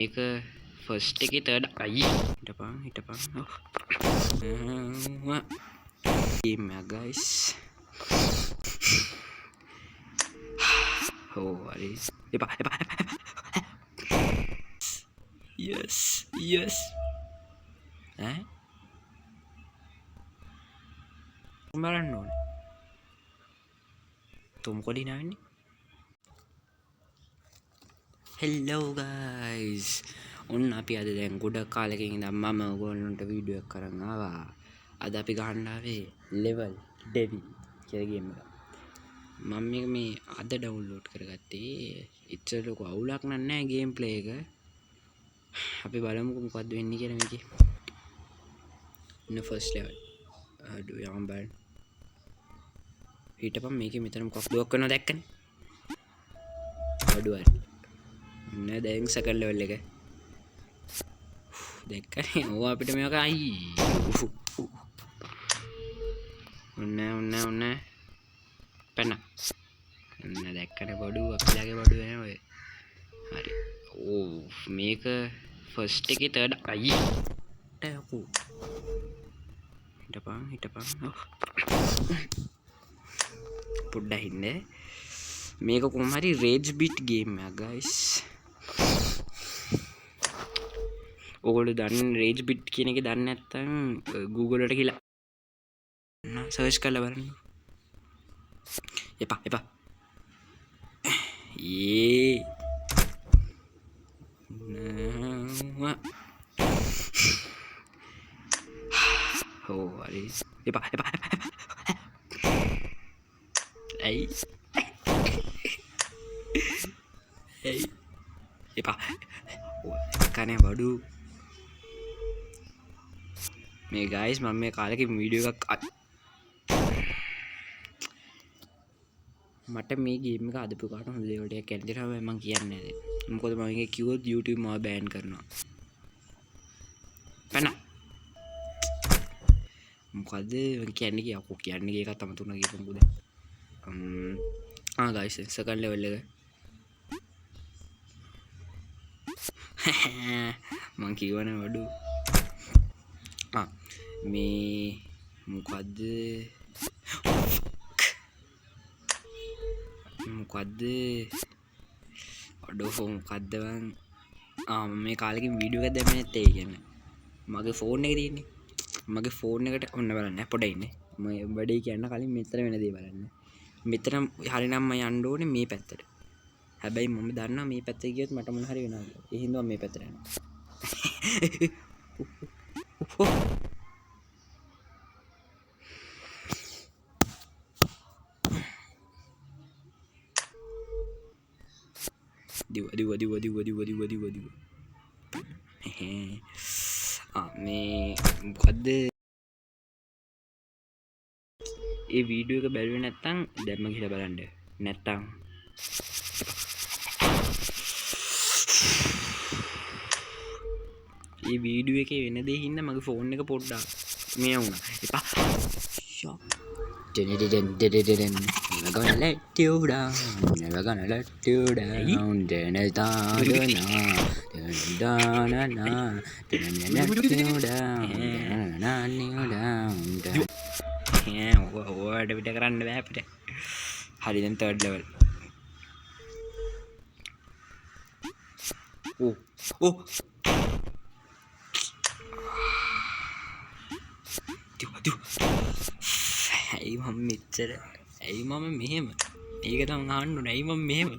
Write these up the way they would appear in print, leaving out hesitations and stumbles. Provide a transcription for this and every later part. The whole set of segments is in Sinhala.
මේක ෆස්ට් එකේ තර්ඩ් අයියේ හිටපන් ගේම් එක ගයිස් හරි එපා yes බලන්න ඕනේ තුම් කොඩි නාන්නේ හෙල්ලෝ ගයිස් ඔන්න අපි අද දැන් ගොඩක් කාලෙකින් ඉඳන් මම ඔයගොල්ලන්ට වීඩියෝ එකක් කරන් ආවා අද අපි ගහන්න ආවේ ලෙවල් ඩෙවිල් කියලා ගේම් එක මම මේ අද ඩවුන්ලෝඩ් කරගත්තේ ඉච්චර ලොකු අවුලක් නැහැ ගේම් ප්ලේ එක අපි බලමුකෝ මොකද්ද වෙන්නේ කියලා මේකේ ඉන්න ෆස්ට් ලෙවල් අඩු යම් බලන්න හිටපන් මේකේ මෙතන මොකක් දුවක් කරනවා දැක්කනේ අඩු හරි නෑ දැන් සෙකන්ඩ් ලෙවල් එක දැක්කනේ ඕව අපිට මේක අයි ඔන්න පැන ඔන්න දැක්කනේ බඩු අපිලාගේ බඩු වෙන ඔය හරි ඕ මේක ෆස්ට් එකේ තර්ඩ් අයියේ ටයකෝ හිටපන් පොඩ්ඩක් ඉන්නේ මේක කොහොම හරි රේජ් බිට් ගේම් එකක් ගයිස් ඔයගොල්ලෝ දන්නේ රේජ් බිට් කියන එක දන්නේ නැත්නම් Google එකට ගිහලා සර්ච් කරලා බලන්න එපා හරි එපා ඇයි එපා කනේ බඩු මේ ගයිස් මම මේ කාලෙක වීඩියෝ එකක් මට මේ ගේම් එක අදපු කාට හොඳ ලෙවල් එකක් කැන්දිට තමයි මම කියන්නේ මොකද මම ඒක කිව්වොත් YouTube මාව බෑන් කරනවා පැන මොකද කියන්නේ කියකෝ කියන්නේ එකක් තම තුන කියපමුද ගයිස් සෙකන්ඩ් ලෙවල් එක මං කියවනේ වඩු මේ මොකද්ද අඩෝ මොකද්ද බං මේ කාලෙකින් වීඩියෝ එකක් දැම්මේ නැත්තේ ඒ කියන්නේ මගේ ෆෝන් එකේ තියෙන්නේ මගේ ෆෝන් එකට ඔන්න බලන්න පොඩ්ඩක් ඉන්නේ මම වැඩේ කියන්න කලින් මෙතන වෙන දේ බලන්න මෙතන හරිනම් මම යන්න ඕනේ මේ පැත්තට හැබැයි මම දන්නවා මේ පැත්තේ ගියොත් මට මොන හරි වෙනවා කියලා. ඒ හින්දා මේ පැත්තට යනවා. දිව. මේ මොකද්ද? ඒ වීඩියෝ එක බැලුවේ නැත්තම් දැම්ම කියලා බලන්න. නැත්තම් ඒ වීඩියෝ එකේ වෙන දේ හින්දා මගේ ෆෝන් එක පොඩ්ඩක් මේ වුණා. එපා. Never gonna let you down. Never gonna let you down. ඔයාට පිට කරන්න බෑ අපිට. හරි දැන් තර්ඩ් ලෙවල්. ඕ ඇයි මම මෙච්චර ඇයි මම මෙහෙම ඒක තමයි අහන්න ඕනේ ඇයි මම මෙහෙම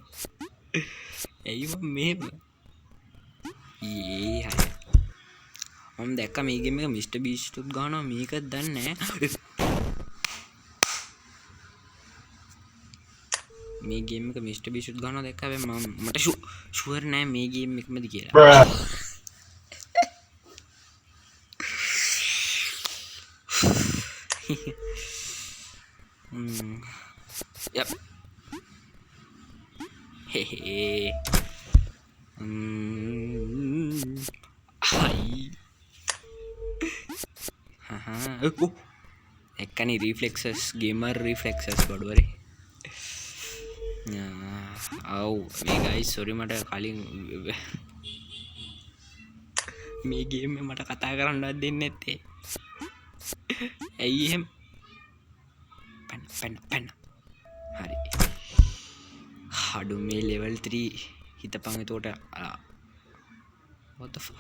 හරි මම දැක්කා මේ ගේම් එක මිස්ටර් බීස්ට් උත් ගන්නවා මේක දන්නේ නැහැ මේ ගේම් එක මිස්ටර් බීස්ට් උත් ගන්නවා දැක්කා හැබැයි මට ෂුවර් නෑ මේ ගේම් එකමද කියලා Yep. Hehe. Hi. Haha. Oh. Ekkani reflexes gamer reflexes badwari. Oh, මේ guys sorry මට කලින් මේ ගේම් එක මට කතා කරන්නවත් දෙන්නේ නැත්තේ. ඇයි එහෙම? පැන්න. හරි. අඩු මේ level 3 හිතපන් එතකොට what the fuck?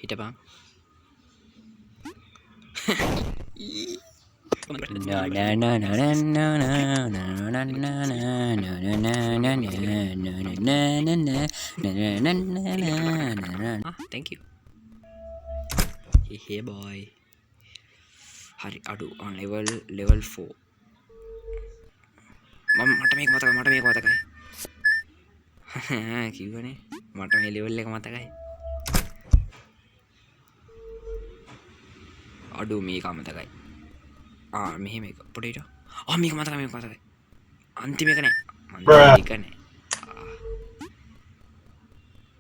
හිටපන්. Thank you. Hey boy. Hari adu on level 4. මට මේක මතකයි. කිව්වනේ මට මේ level එක මතකයි. අඩු මේක මතකයි. මෙහෙම එක පොඩේට. මේක මතකයි. අන්තිම එක නෑ.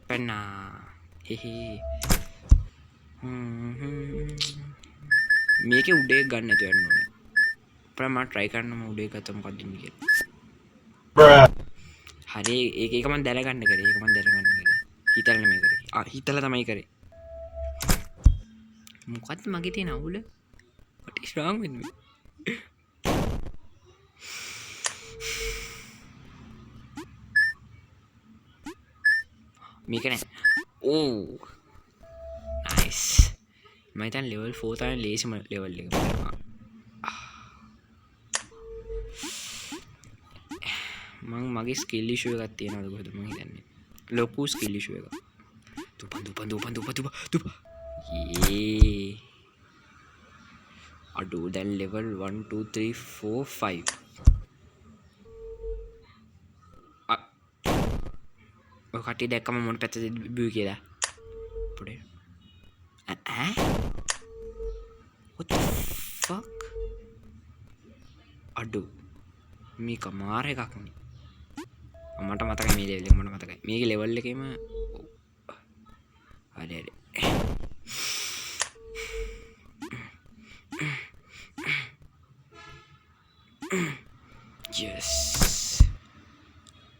පැන්නා. හෙහෙ. මේකේ උඩේ ගන්න නැතුව යන්න ඕනේ. අප්‍රා මම try කරන්නම උඩේ ගත්ත මොකක්ද ඉන්නේ කියලා. හරි ඒක මම දැනගන්න කරේ. හිතලා නෙමෙයි කරේ. හිතලා තමයි කරේ. මොකක්ද මගේ තියෙන අවුල? What is wrong with me? මේක නෑ. nice. මම හිතන්නේ level 4 තමයි ලේසිම level එක. මගේ skill issue එකක් තියෙනවද කොහෙද මම හිතන්නේ. ලොකු skill issue එකක්. තුපන්. අඩු දැන් level 1 2 3 4 5. ඔය කට්ටිය දැක්කම මොන පැත්තද බිව් කියලා. පොඩේ. What the fuck? අඩු මේක මාර එකක් නේ. මට මතකයි මේ level එක මට මතකයි. මේකේ level එකේම හරි. yes.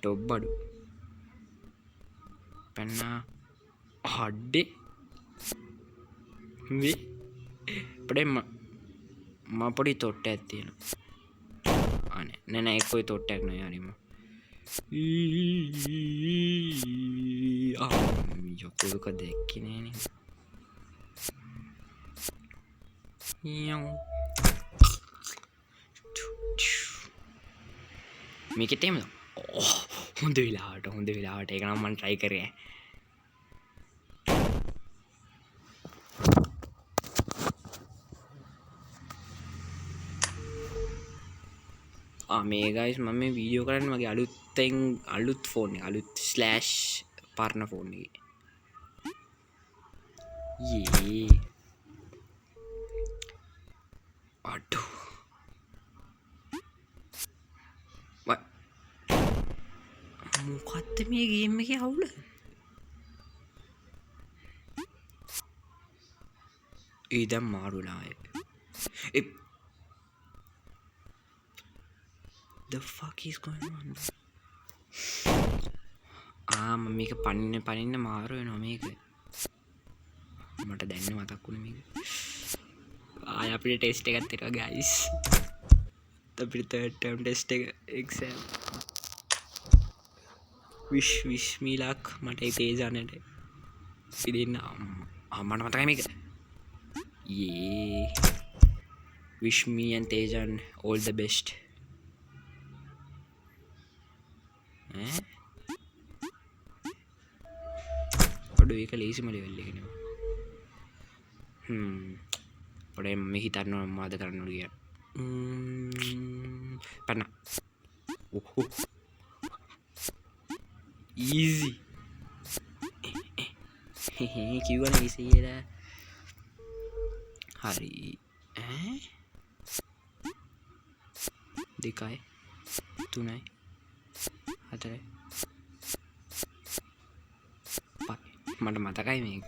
top බඩු. පැන්නා හඩේ මේ පොඩේ මම පොඩි තොට්ටයක් තියෙනවා. නෑ කොයි තොට්ටයක් නෑ හරිම. යකෝක දැක්කේ නෑනේ. මේකේ තේමද? හොඳ වෙලාවට ඒක නම් මම try කරේ. මේ guys මම මේ වීඩියෝ කරන්නේ මගේ අලුත් ෆෝන් එක අලුත් ස්ලෑෂ් පරණ ෆෝන් එකේ. අඩු මොකද්ද මේ ගේම් එකේ අවුල? දැන් මාරුලා the fuck is going on? මම මේක පනින්න මාරු වෙනවා මේක. මට දැන්න මතක් වුණේ මේක. අපිට ටෙස්ට් එකක් තියෙනවා guys. අපිට third term test එක exam. wish me luck. මට ඒ තේජානට ඉතින් මට මතකයි මේක. wish me and Tejan all the best. අඩු ඒක ලේසිම ලෙවල් එක නෙමෙයි. පොඩේ මම හිතනවා මොනවද කරන්න ඕන කියලා. පන්න. easy. කිව්වනේ easy කියලා. හරි. දෙකයි 3යි 4යි 5 මට මතකයි මේක.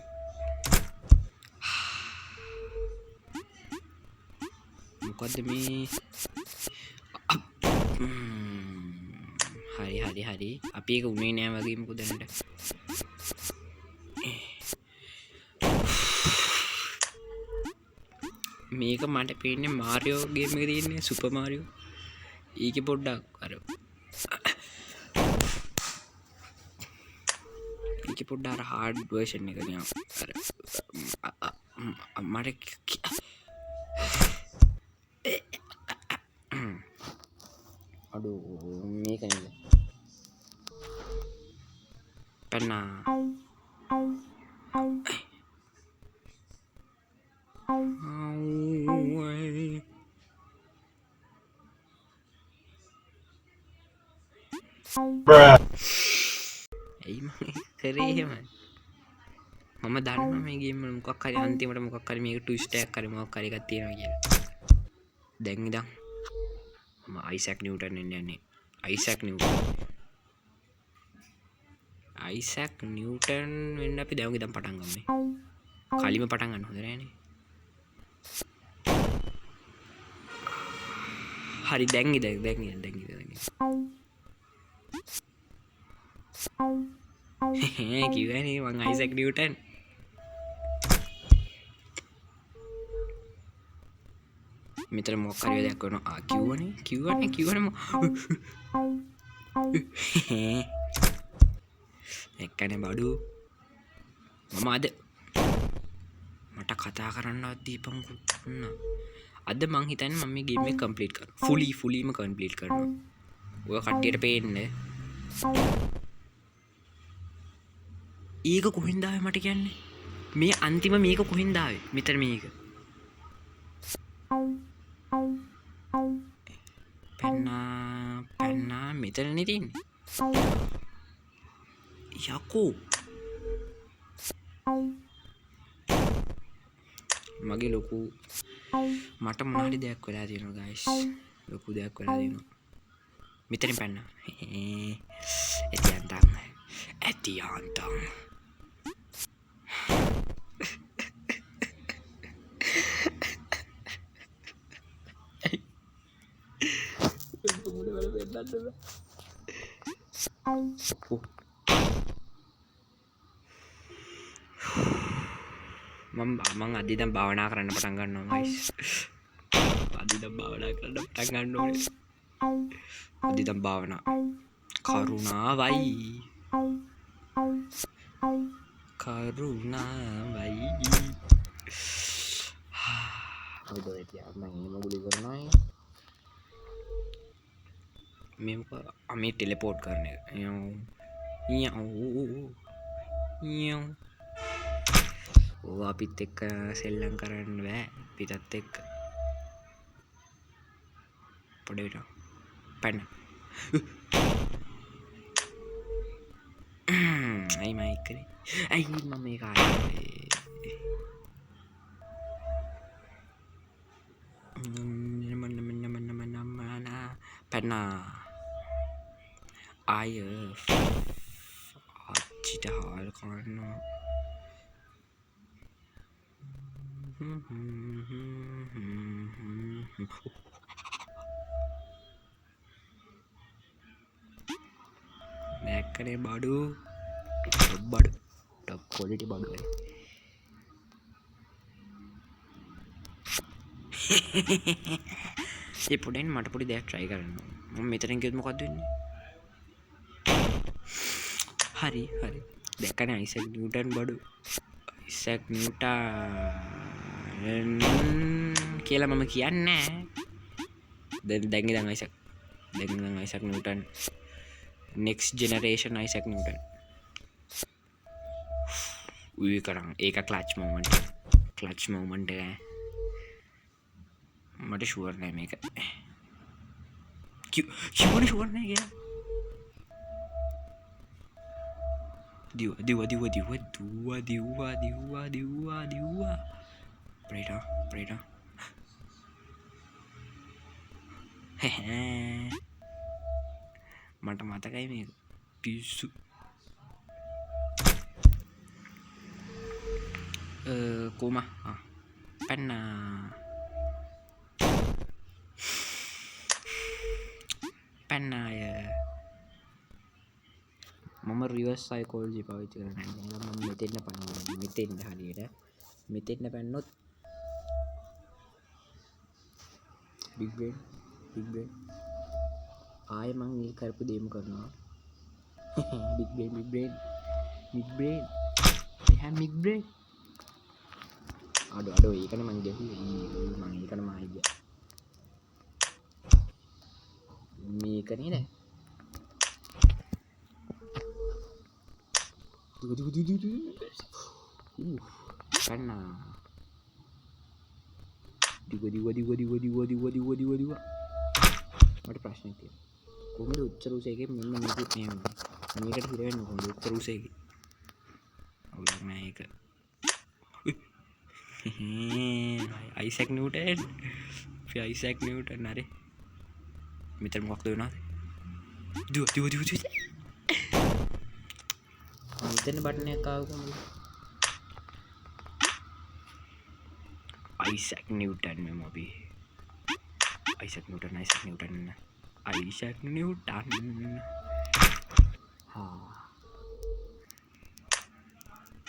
මොකද්ද මේ හරි අපි ඒක උනේ නෑ වගේ මොකද දැනට මේක මට පේන්නේ මාරියෝ ගේම් එක තියෙන්නේ සුපර් මාරියෝ ඒකේ පොඩ්ඩක් අර ඒකේ පොඩ්ඩක් අර හાર્ඩ් වර්ෂන් එක නිකන් අර මට අඩෝ මේක නේද පන්නා ඇයි මම කරේ එහෙම මම දන්නවා මේ ගේම් වල මොකක් හරි අන්තිමට මොකක් හරි මේක ට්විස්ට් එකක් හරි මොකක් හරි එකක් තියෙනවා කියලා දැන් ඉඳන් මම අයිසැක් නිව්ටන් එන්න යන්නේ අයිසැක් නිව්ටන් වෙන්න අපි දැන් ඉඳන් පටන් ගමු කලින්ම පටන් ගන්න හොඳ නෑනේ හරි දැන් කිව්වනේ මං අයිසැක් නිව්ටන් මෙතන මොකක් හරි දෙයක් කරනවා කිව්වනේ එක්කනේ බඩු මම අද මට කතා කරන්නවත් දීපන්කෝ අද මං හිතන්නේ මම මේ ගේම් එක කම්ප්ලීට් කරනවා ෆුලිම කම්ප්ලීට් කරනවා ඔය කට්ටියට පේන්නේ ඒක කොහෙන්ද ආවේ මට කියන්නේ මේ අන්තිම මේක කොහෙන්ද ආවේ මෙතන මේක පෙන්නා මෙතනනේ තියෙන්නේ යකෝ මගේ ලොකු මට මොනවාරි දෙයක් වෙලා තියෙනවා ගයිස් ලොකු දෙයක් වෙලා තියෙනවා මෙතනින් පැන්න ඇතියන්තම් මං අද ඉඳන් භාවනා කරන්න පටන් ගන්නවා ගයිස් අද ඉඳන් භාවනා කරන්න පටන් ගන්න ඕනේ අද ඉඳන් භාවනා කරුණාවයි ඔය දෙයක් මම මොගුලි කරනවා මේක අමේ ටෙලිපෝට් කරන එක ඕ අපිත් එක්ක සෙල්ලම් කරන්න බෑ පිටත් එක්ක පොඩේට පැන්න අයි මයික් කරේ අයි මම මේක ආයේ පැන්නා ආය අච්චිට හාල් කරනවා දැක්කනේ බඩු ටොප් ක්වොලිටි බඩු ඒ පොඩෙන් මට පොඩි දෙයක් try කරන්න මම මෙතනින් ගියොත් මොකද්ද වෙන්නේ හරි දැක්කනේ අයිසැක් නිව්ටන් බඩු අයිසැක් නිව්ටන් කියලා මම කියන්නේ දැන් ඉඳන් Isaac Newton next generation Isaac Newton උයි කරන් ඒක clutch moment එක මට ෂුවර් නෑ මේක කිව්වනේ ෂුවර් නෑ කියලා දිවා ප්‍රේඩා මට මතකයි මේක පිස්සු කොම පැන්න පැන්නාය මම රිවර්ස් සයිකෝලොජි පාවිච්චි කරන්නේ නැහැ මම මෙතෙන්න පනිනවා මෙතෙන්න හරියට මෙතෙන්න පැන්නොත් big brain ආයෙ මං ඒ කරපු දේම කරනවා big brain I have big brain අඩෝ ඒකනේ මං ගැහුවේ මං ඒකනේ මායි ගියා මේකනේ නේ karena diwa ada ප්‍රශ්නයක් තියෙනවා කොහොමද උච්චර උසේකේ මෙන්න මේකත් මෙහෙම මේකට හිර වෙන්න කොහොමද උච්චර උසේකේ අවුලක් නෑ ඒක අයිසැක් නිව්ටන් හරි මෙතන මොකක්ද වෙනවද දුව මෙතන බටන් එකක් ආව කොහොමද Isaac Newton में अभी Isaac Newton हाँ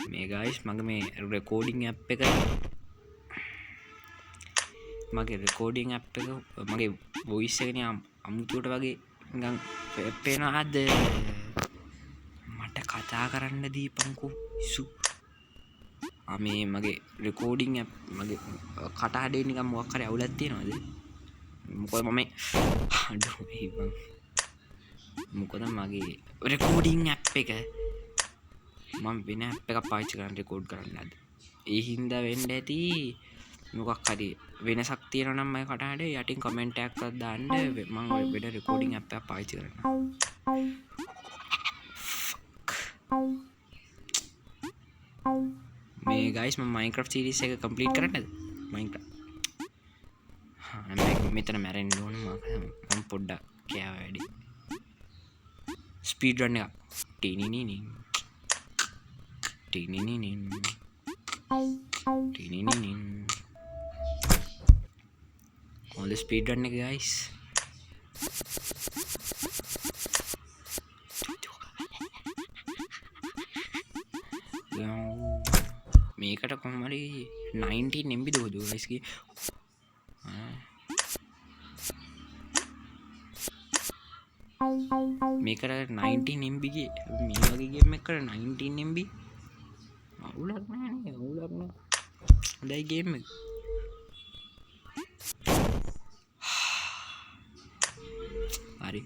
मैं गाइस मगर मैं रिकॉर्डिंग ऐप पे कर मगर रिकॉर्डिंग ऐप पे मगर वॉइस से नहीं අමුතුවට වගේ නිකන් පේනවාද මට කතා කරන්න දීපන්කෝ ඉසු මේ මගේ රෙකෝඩින් ඇප් මගේ කටහඬේ නිකන් මොකක් හරි අවුලක් තියෙනවද මොකද මම අඩෝ ඉබන් මොකද මගේ රෙකෝඩින් ඇප් එක මම වෙන ඇප් එකක් පාවිච්චි කරන් රෙකෝඩ් කරන්න අද ඒ හින්දා වෙන්න ඇති මොකක් හරි වෙනසක් තියෙනවා නම් මගේ කටහඬේ යටින් කමෙන්ට් එකක් දාන්න මම වෙන රෙකෝඩින් ඇප් එකක් පාවිච්චි කරනවා මේ guys මම Minecraft series එක complete කරන්නද Minecraft මෙතන මැරෙන්න ඕන මම පොඩ්ඩක් කෑවා වැඩි ස්පීඩ් රන් එක ටිනිනිනින් all the speed run එක guys මේකට කොහොම හරි 19 MB දෝද guys කි මේකට 19 MB ගේ මේ වගේ ගේම් එකකට 19 MB අවුලක් නෑනේ හොඳයි ගේම් එක හරි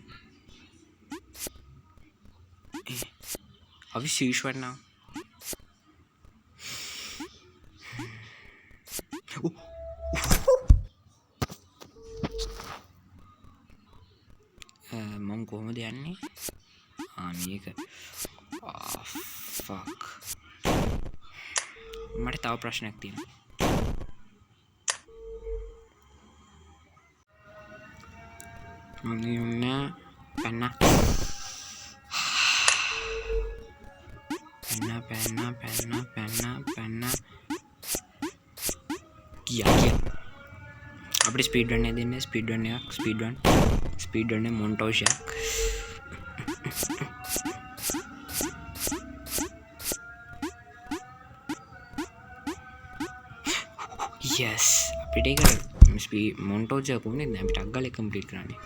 අපි serious right now මම කොහොමද යන්නේ මේක ෆක් මට තව ප්‍රශ්නයක් තියෙනවා මම යන්නේ පැන්න ගියා අපිට ස්පීඩ් රන් එක දෙන්නේ ස්පීඩ් රන් එක මොන්ටෝජ් එකක් yes අපිට ඒක ස්පීඩ් මොන්ටෝජ් එක කොහොමද දැන් අපිට අග්ගල කම්ප්ලීට් කරන්නේ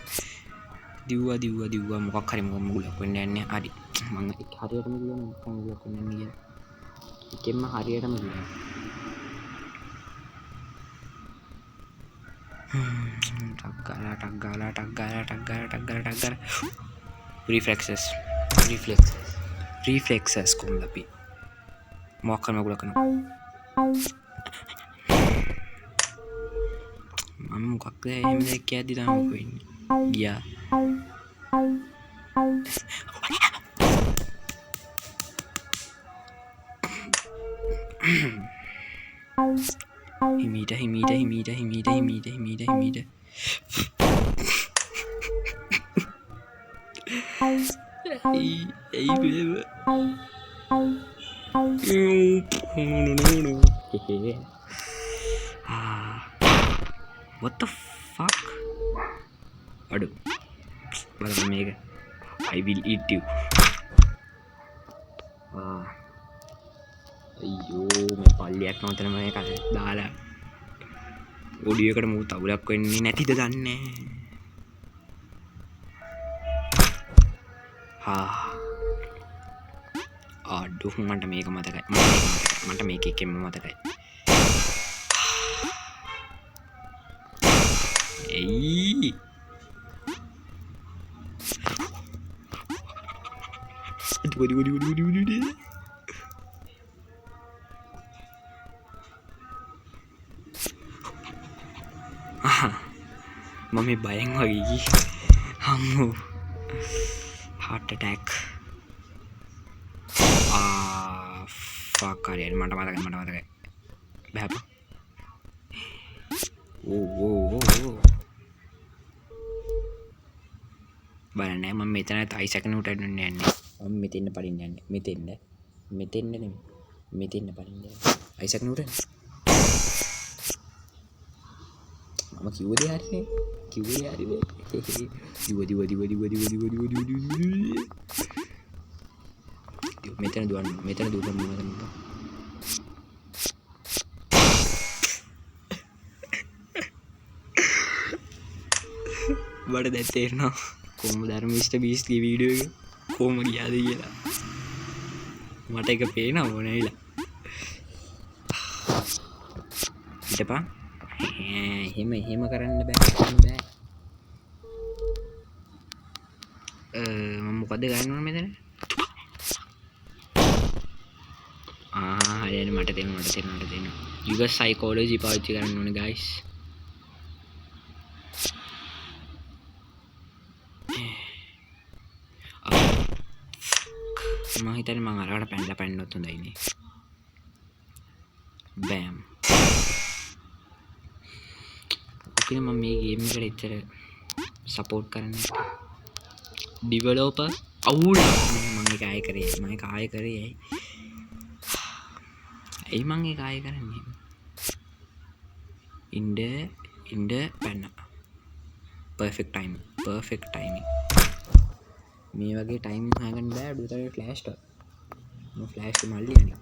දිව්වා මොකක් හරි මුලක් වෙන්න යන්නේ හරි මම හරියටම කියනවා මොකක් මුලක් වෙන්න යන්නේ කියලා එකෙන්ම හරියටම කියනවා टक गाला reflexes को मतलब भी मौका में गुला करना मम्मी को क्या है मुझे क्या दिला कोई गया Himida what the fuck aduh බලන්න මේක I will eat you අයියෝ මේ පල්ලියක් නෝතන මේ කල දාලා ඔඩියෝ එකට මූ තවුලක් වෙන්නේ නැතිද දන්නේ ආඩු මට මේක මතකයි මට මේක එකෙන්ම මතකයි එයි මම බයෙන් වගේ හම්මු heart attack fuck හරියට මට මතකයි බෑපා බලන්න මම මෙතන 5 සෙකන්ඩ් උඩට යන්නේ මම මෙතෙන් පරින්න යන්නේ මෙතෙන් නෙමෙයි මෙතෙන් පරින්න යන්නේ 5 සෙකන්ඩ් උඩට මම කිව්වද හරිනේ මෙතන දුවන්න බඩ දැන් තේරෙනවා කොහොමද ධර්ම මිස්ටර් බීස්ට්ගේ වීඩියෝ එක කොහොම ගියාද කියලා මට එක පේනවා ඕනෙවිලා හිටපන් එහෙම කරන්න බෑ මම මොකද ගන්න ඕන මෙතන හරියට මට තේරෙනවා රිවර්ස් සයිකොලොජි පාවිච්චි කරන්න ඕනේ guys මම හිතන්නේ මම අරකට පැන්නොත් හොඳයිනේ බෑම් ඔකේ මම මේ ගේම් එකට එච්චර සපෝට් කරන්නේ ඩෙවලොපර් අවුල් මම ඒක ආයෙ කරේ ඇයි මම ඒක ආයෙ කරන්නේ ඉන්ඩ පැන්න perfect timing මේ වගේ ටයිමින් හොයාගන්න බෑ අඩුතරේ ෆ්ලෑෂ් එක මම ෆ්ලෑෂ් එක මල්ලි යන්නේ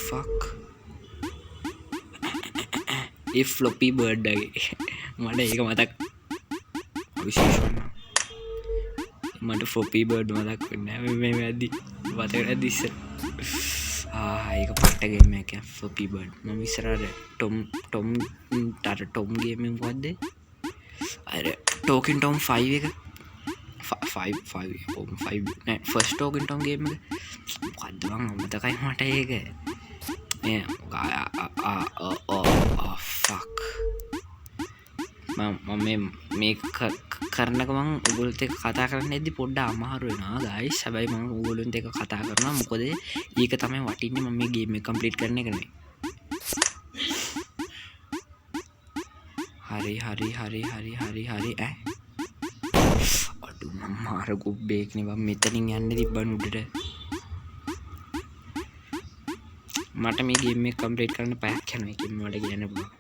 fuck if floppy bird වගේ මට ඒක මතක් විශේෂම මට floppy bird මතක් වෙන්නේ මේ වැද්දි වතකට දිස්ස ඒක පට්ට ගේම් එකක් floppy bird මම ඉස්සරහට ටොම් ගේම් එක මොකද්ද අර talking tom 5 එක 5 නෑ first talking tom ගේම් එක මොකද්ද මම මතකයි මට ඒක fuck මම මේ කරනක මං ඔයගොල්ලොත් එක්ක කතා කරන්න ඇද්දි පොඩ්ඩක් අමාරු වෙනවා guys හැබැයි මම ඔයගොල්ලොත් එක්ක කතා කරනවා මොකද ඒක තමයි වටින්නේ මම මේ ගේම් එක කම්ප්ලීට් කරන එක නෙමෙයි හරි අඩු මම මාර ගොබ්බේක් නේ මම මෙතනින් යන්න තිබ්බන උඩට මට මේ ගේම් එක කම්ප්ලීට් කරන්න පැයක් යනවා ඒකෙන් මට කියන්න පුළුවන්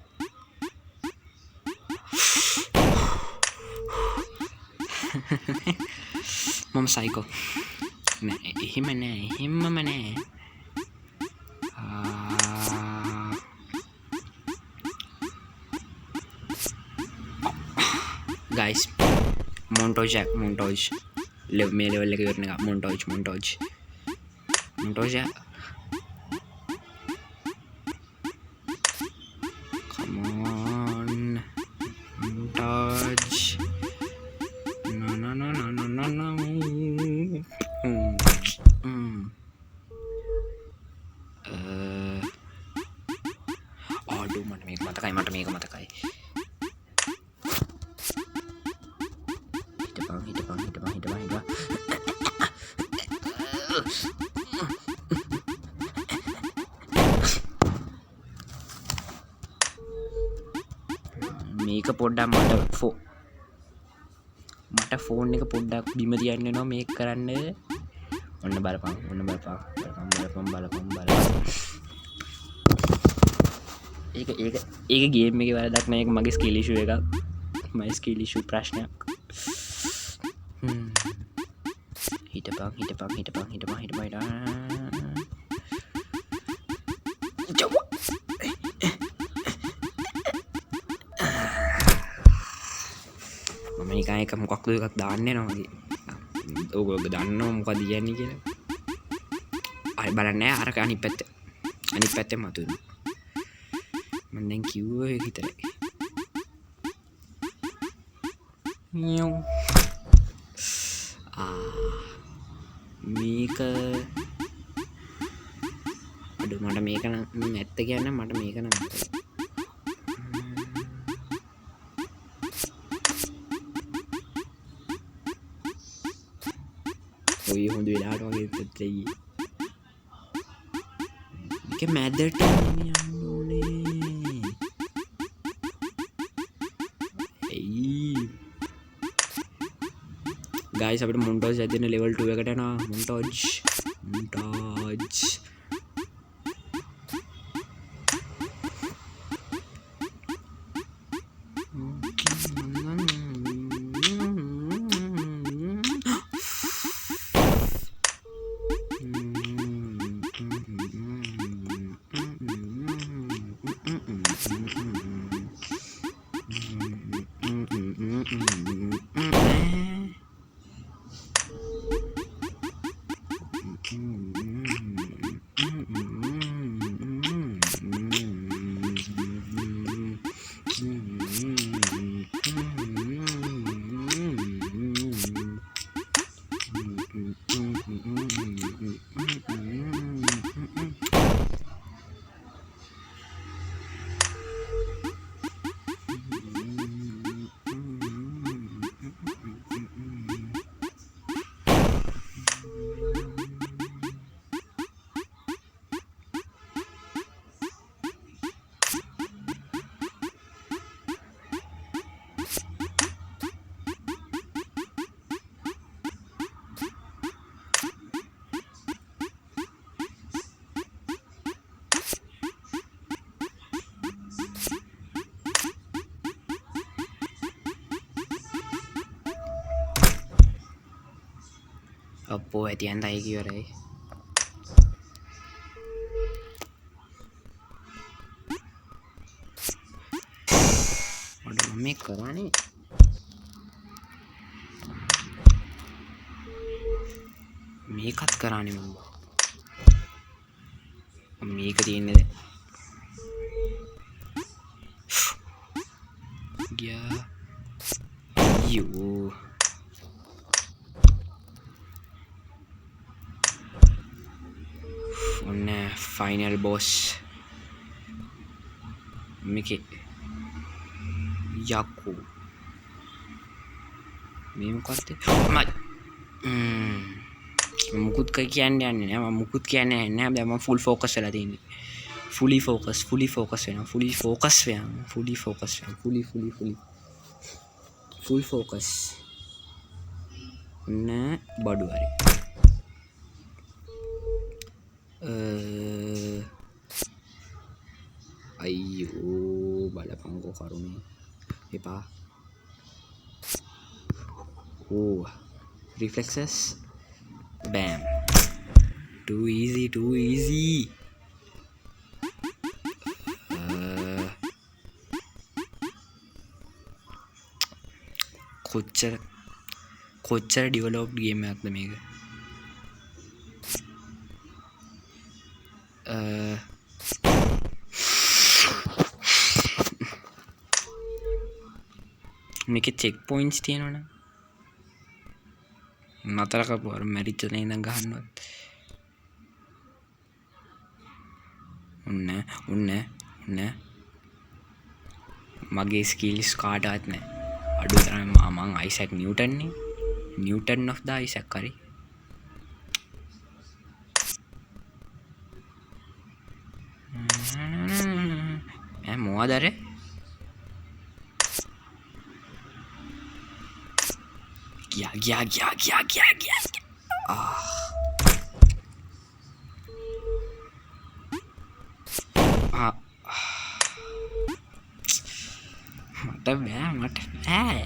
මම සයිකෝ නෑ එහෙමම නෑ guys montage මේ level එක ඉවරන එක montage come on montage no aduh මට මේක මතකයි හිටපන් මේක පොඩ්ඩක් මට ෆෝන් එක පොඩ්ඩක් බිම තියන්න වෙනවා මේක කරන්න ඔන්න බලපන් ඒක ගේම් එක වැරදක් නෑ. ඒක මගේ ස්කිල් ඉෂුව එකක්. මගේ ස්කිල් ඉෂුව ප්‍රශ්නයක්. හිටපන් මම නිකන් එක මොකක්ද එකක් දාන්න යනවා වගේ. ඕගොල්ලෝ දන්නව මොකද කියන්නේ කියලා. අය බලන්නේ අරක අනිත් පැත්තේ මතුවෙනවා. මම දැන් කිව්වේ ඒක විතරයි. නියෝ මේක අඩු මට මේක නම් ඇත්ත කියන්න මට මේක නම් ඔය හොඳ වෙලාවට වගේ පෙත්‍රයි මේක මැදට යන්න ඕනේ. ගයිස් අපිට මොන්ටාජ් ඇදෙන ලෙවල් 2 එකට යනවා. මොන්ටාජ් අපෝ ඇති ඇන්දයි කියවරයි. මම මේ කරන්නේ මේකත් කරන්නේ මම මේක තියෙන්නේ ගියා යෝ ඔන්න ෆයිනල් බොස් මේකේ යකෝ මේ මොකක්ද මුකුත් කියන්නේ නැහැ මම මුකුත් කියන්නේ නැහැ දැන් මම ෆුල් ෆෝකස් වෙලා තියෙන්නේ fully focus වෙනවා fully focus නෑ බඩු හරි අයියෝ බලපංකෝ කරුණේ එපා oh reflexes bam too easy කොච්චර ඩෙවලොප්ඩ් ගේම් එකක්ද මේක මේකේ චෙක් පොයින්ට්ස් තියෙනවනේ නතර කරපුවා මැරිච්ච තැන ඉඳන් ගහන්නවත් ඔන්න මගේ ස්කිල්ස් කාටවත් නැහැ අඩු තරම මම Isaac Newton of the Isaac හරි මොකද අර ගියා මට බෑ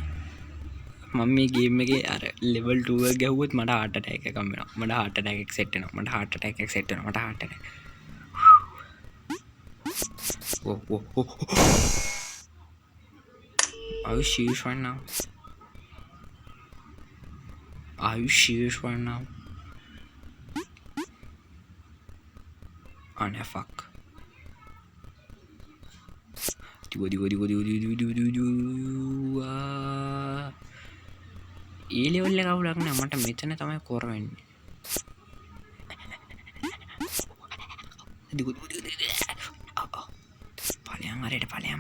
මම මේ ගේම් එකේ අර ලෙවල් 2 එක ගැහුවොත් මට heart attack එකක් වෙනවා මට heart attack එක set වෙනවා මට heart attack එක set වෙනවා මට heart attack oh. Are you serious right now? Are you serious right now? Oh no, fuck. A level එක අවුලක් නෑ මට මෙතන තමයි කොර වෙන්නේ. පලයන් අරයට පලයන්.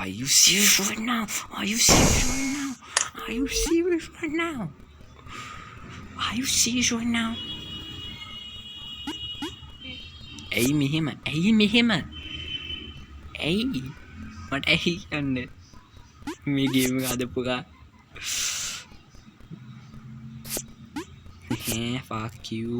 Are you serious right now? Are you serious right now? Are you serious right now? Are you serious right now? ඇයි මෙහෙම ඇයි මට ඇයි කියන්නේ මේ ගේම් එක අදපු ගා fuck you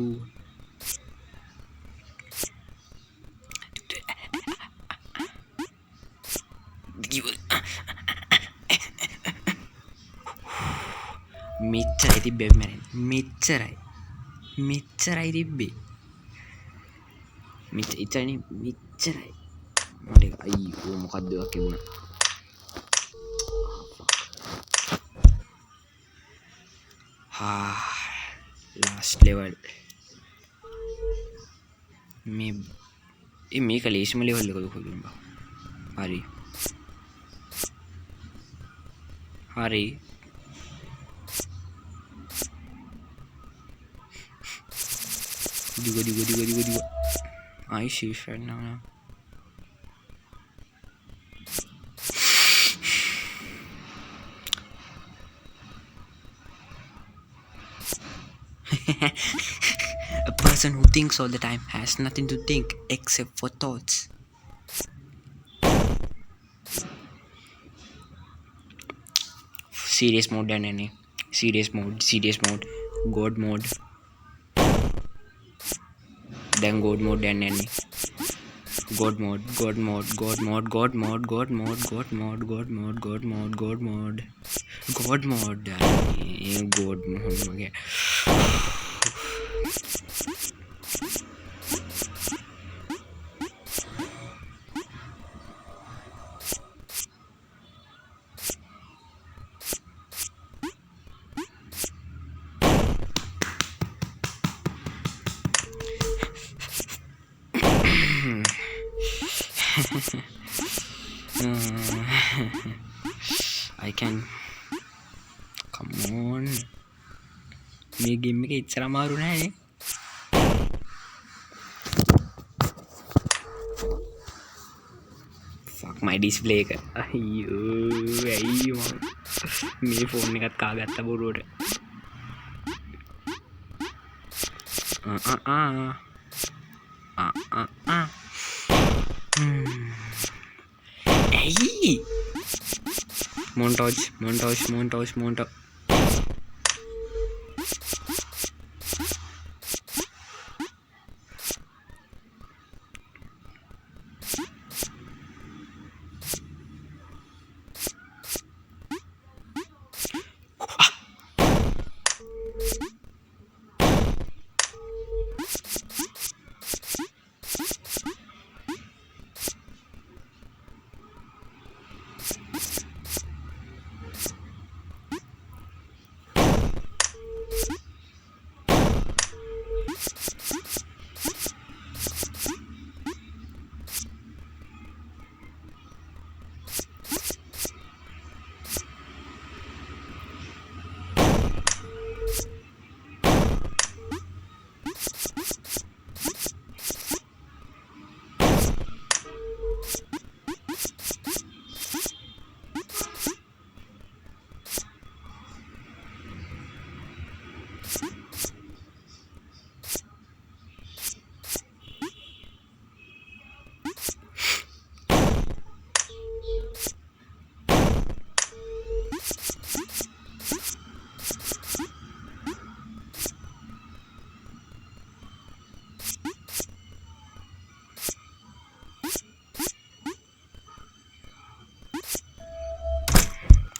මෙච්චරයි තිබ්බේ මරෙන් මෙච්චරයි තිබ්බේ මෙච්චරයි මට අයියෝ මොකක්ද එකක් එවුණා last level මේක ලේසිම level එකද කොහෙද බං හරි දිග I see right now A person who thinks all the time has nothing to think except for thoughts. Serious mode and any serious mode god mode then god mode and any god mode okay I can come on මේ ගේම් එක ඉච්චර අමාරු නෑ fuck my display එක අයියෝ ඇයි මේ ෆෝන් එකත් කාගත්ත බොරුවට ඇයි montage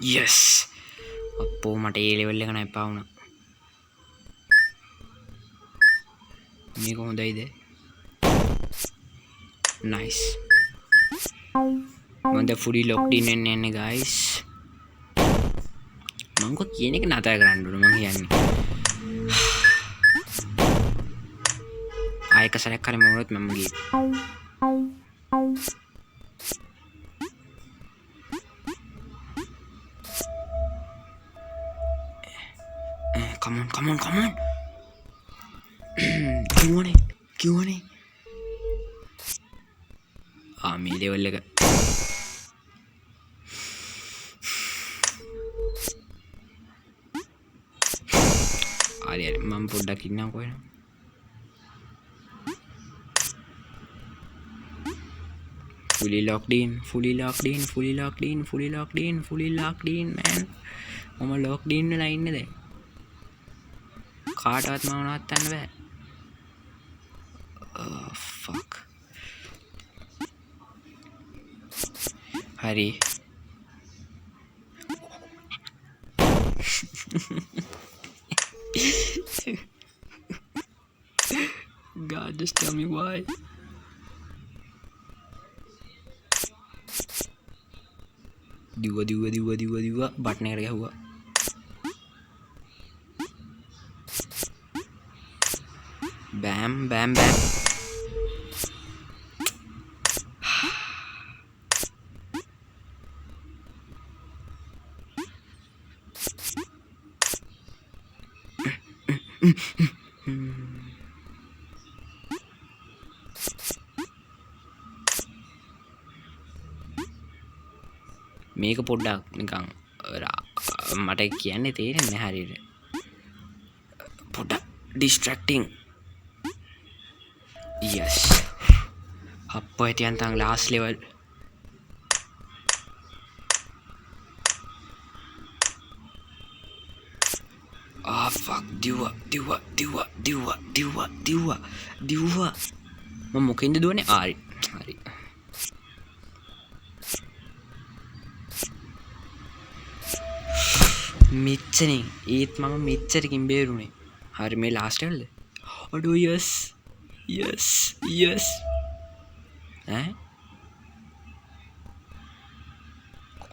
yes අපෝ මට ඒ ලෙවල් එක නෑ එපා වුණා මේක හොඳයිද nice මම දැන් fully locked in වෙන්න යන්නේ guys මම කො කියන එක නතර කරන්න ඕන මම කියන්නේ ආයක සරයක් කරේ මොනවත් මම ගියේ come on කිව්වනේ මේ ලෙවල් එක හරි මම පොඩ්ඩක් ඉන්නම් කොහෙද fully locked in man මම locked in වෙලා ඉන්නේ දැන් කාටවත් මම නවත්තන්න බෑ fuck හරි God just tell me why දිව බටන් එකට ගැහුවා බෑම් මේක පොඩ්ඩක් නිකන් මට කියන්නේ තේරෙන්නේ නැහැ හරියට පොඩ්ඩක් distracting yes අප්පෝ හිටියන් තන් last level fuck දිව්වා මම මොකෙන්ද දුවන්නේ හරි මෙච්චරෙන් ඒත් මම මෙච්චරකින් බේරුණේ හරි මේ ලාස්ට් එකද අඩෝ yes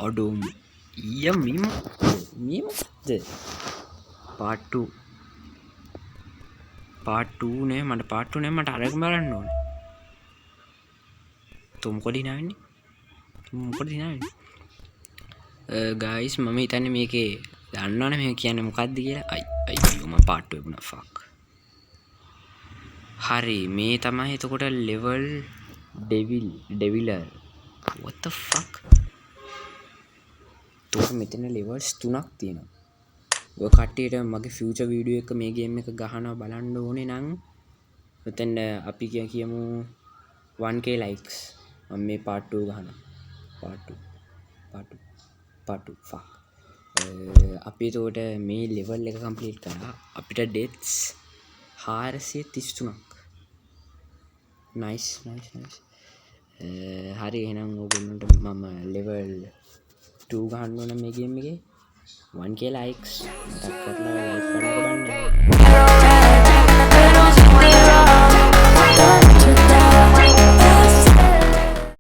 අඩෝ මීමද part 2 නේ මට අරගෙන බලන්න ඕනේ තුම් මොකද හිනාවෙන්නේ guys මම හිතන්නේ මේකේ දන්නවනේ මේ කියන්නේ මොකක්ද කියලා අයියෝ මම part 2 වුණා fuck හරි මේ තමයි එතකොට level deviler what the fuck තෝ මෙතන levels 3ක් තියෙනවා ඔය කට්ටියට මගේ future video එක මේ game එක ගහනවා බලන්න ඕනේ නම් මෙතන අපි කියමු 1k likes මම මේ part 2 ගහනවා part 2 fuck අපි එතකොට මේ level එක complete කරා අපිට deaths 433ක් nice හරි එහෙනම් ඕගොල්ලන්ට මම level 2 ගහන්න ඕන මේ game එකේ 1k likes මතක් කරලා like කරන්න